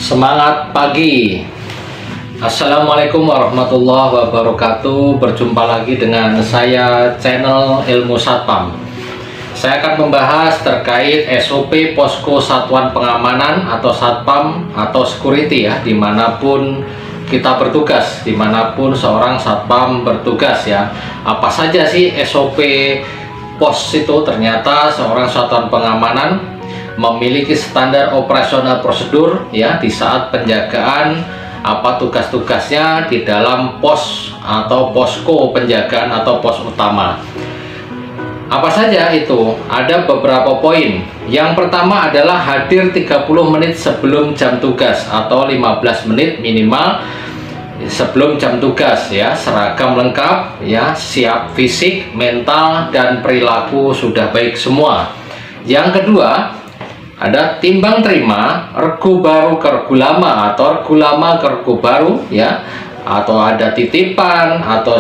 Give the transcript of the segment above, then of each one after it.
Semangat pagi. Assalamualaikum warahmatullahi wabarakatuh. Berjumpa lagi dengan saya, channel Ilmu Satpam. Saya akan membahas terkait SOP posko satuan pengamanan atau satpam atau security ya, dimanapun kita bertugas, dimanapun seorang satpam bertugas ya. Apa saja sih SOP pos itu? Ternyata seorang satuan pengamanan memiliki standar operasional prosedur ya di saat penjagaan, apa tugas-tugasnya di dalam pos atau posko penjagaan atau pos utama. Apa saja itu? Ada beberapa poin. Yang pertama adalah hadir 30 menit sebelum jam tugas atau 15 menit minimal sebelum jam tugas ya, seragam lengkap ya, siap fisik, mental, dan perilaku sudah baik semua. Yang kedua, ada timbang terima regu baru ke regu lama atau regu lama ke regu baru ya, atau ada titipan atau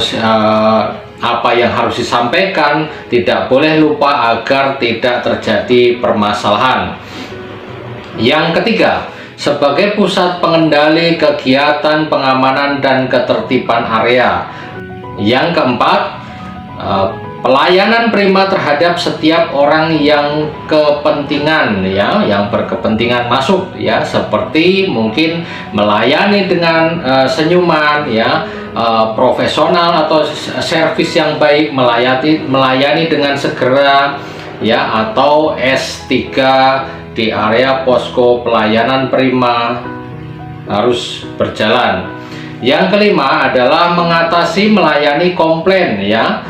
apa yang harus disampaikan, tidak boleh lupa agar tidak terjadi permasalahan. Yang ketiga, sebagai pusat pengendali kegiatan pengamanan dan ketertiban area. Yang keempat, pelayanan prima terhadap setiap orang yang kepentingan ya, yang berkepentingan masuk ya, seperti mungkin melayani dengan senyuman ya, profesional atau servis yang baik, melayani dengan segera ya, atau S3 di area posko pelayanan prima harus berjalan. Yang kelima adalah mengatasi melayani komplain ya,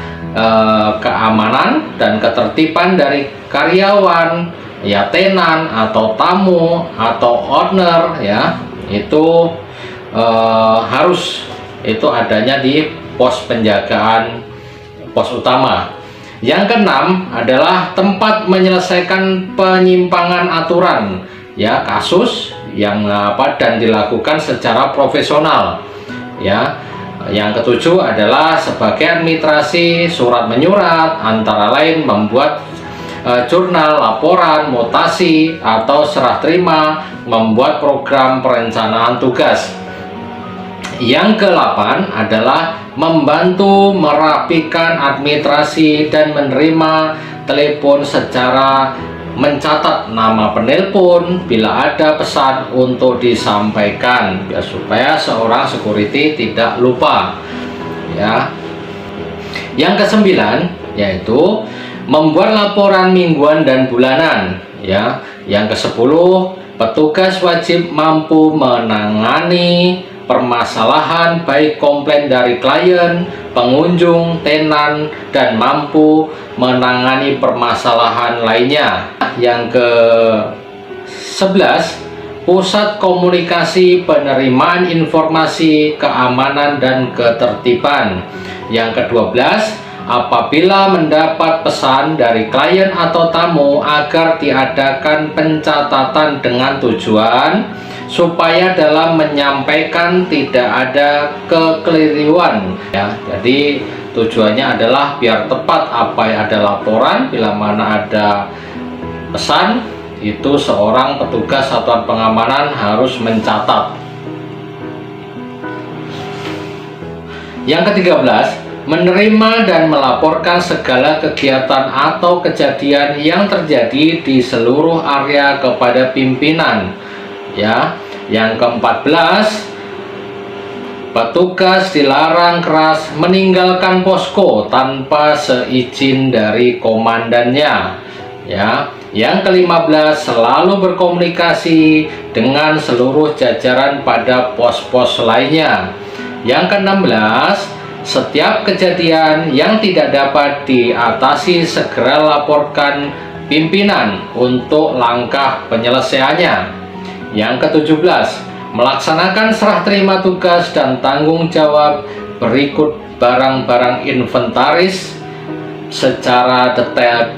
keamanan dan ketertiban dari karyawan ya, tenan atau tamu atau owner ya, itu harus itu adanya di pos penjagaan pos utama. Yang keenam adalah tempat menyelesaikan penyimpangan aturan ya, kasus yang dan dilakukan secara profesional ya. Yang ketujuh adalah sebagai administrasi surat menyurat, antara lain membuat jurnal, laporan, mutasi, atau serah terima, membuat program perencanaan tugas. Yang ke-8 adalah membantu merapikan administrasi dan menerima telepon secara mencatat nama penelpon bila ada pesan untuk disampaikan ya, supaya seorang security tidak lupa ya. Yang ke-9 yaitu membuat laporan mingguan dan bulanan ya. Yang ke-10, petugas wajib mampu menangani permasalahan baik komplain dari klien, pengunjung, tenan, dan mampu menangani permasalahan lainnya. Yang ke-11, pusat komunikasi penerimaan informasi keamanan dan ketertiban. Yang ke-12, apabila mendapat pesan dari klien atau tamu agar diadakan pencatatan dengan tujuan supaya dalam menyampaikan tidak ada kekeliruan ya. Jadi tujuannya adalah biar tepat apa yang ada laporan, bila mana ada pesan itu seorang petugas satuan pengamanan harus mencatat. Yang ke-13, menerima dan melaporkan segala kegiatan atau kejadian yang terjadi di seluruh area kepada pimpinan ya. Yang ke-14, petugas dilarang keras meninggalkan posko tanpa seizin dari komandannya ya. Yang ke-15, selalu berkomunikasi dengan seluruh jajaran pada pos-pos lainnya. Yang ke-16, setiap kejadian yang tidak dapat diatasi segera laporkan pimpinan untuk langkah penyelesaiannya. Yang ke-17, melaksanakan serah terima tugas dan tanggung jawab berikut barang-barang inventaris secara detail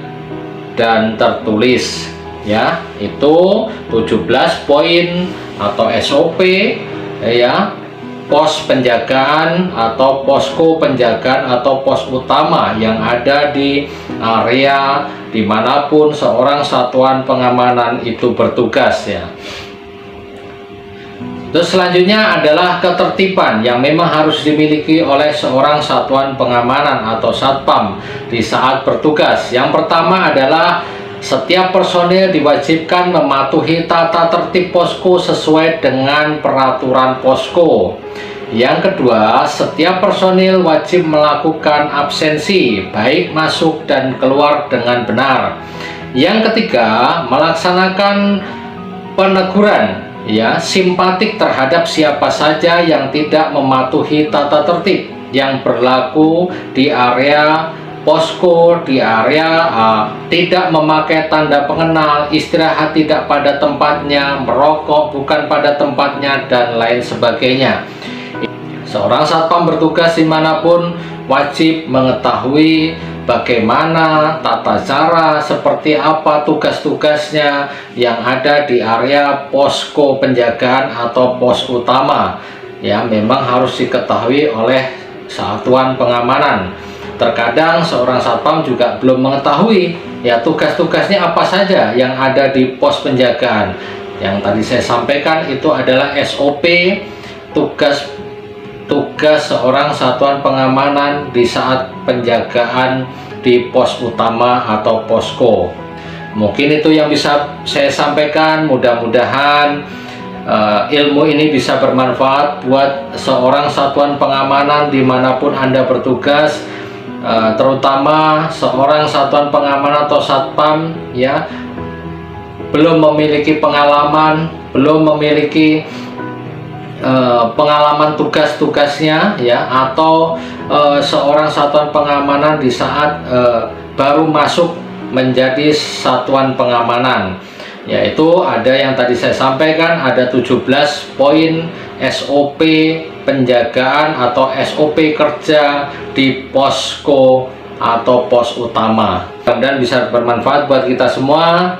dan tertulis ya. Itu 17 poin atau SOP ya, pos penjagaan atau posko penjagaan atau pos utama yang ada di area dimanapun seorang satuan pengamanan itu bertugas ya. Terus selanjutnya adalah ketertiban yang memang harus dimiliki oleh seorang satuan pengamanan atau satpam di saat bertugas. Yang pertama adalah setiap personil diwajibkan mematuhi tata tertib posko sesuai dengan peraturan posko. Yang kedua, setiap personil wajib melakukan absensi baik masuk dan keluar dengan benar. Yang ketiga, melaksanakan peneguran simpatik terhadap siapa saja yang tidak mematuhi tata tertib yang berlaku di area posko, di area tidak memakai tanda pengenal, istirahat tidak pada tempatnya, merokok bukan pada tempatnya, dan lain sebagainya. Seorang satpam bertugas dimanapun wajib mengetahui bagaimana tata cara, seperti apa tugas-tugasnya yang ada di area posko penjagaan atau pos utama. Memang harus diketahui oleh satuan pengamanan. Terkadang seorang satpam juga belum mengetahui tugas-tugasnya apa saja yang ada di pos penjagaan. Yang tadi saya sampaikan itu adalah SOP tugas seorang satuan pengamanan di saat penjagaan di pos utama atau posko. Mungkin itu yang bisa saya sampaikan. Mudah-mudahan ilmu ini bisa bermanfaat buat seorang satuan pengamanan dimanapun Anda bertugas, terutama seorang satuan pengamanan atau satpam belum memiliki pengalaman, belum memiliki pengalaman tugas-tugasnya atau seorang satuan pengamanan di saat baru masuk menjadi satuan pengamanan, yaitu ada yang tadi saya sampaikan, ada 17 poin SOP penjagaan atau SOP kerja di posko atau pos utama. Dan bisa bermanfaat buat kita semua.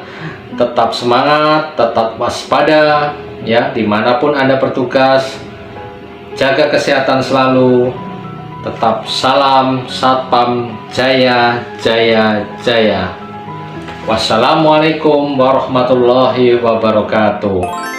Tetap semangat, tetap waspada dimanapun Anda bertugas, jaga kesehatan selalu, tetap salam satpam jaya jaya jaya. Wassalamualaikum warahmatullahi wabarakatuh.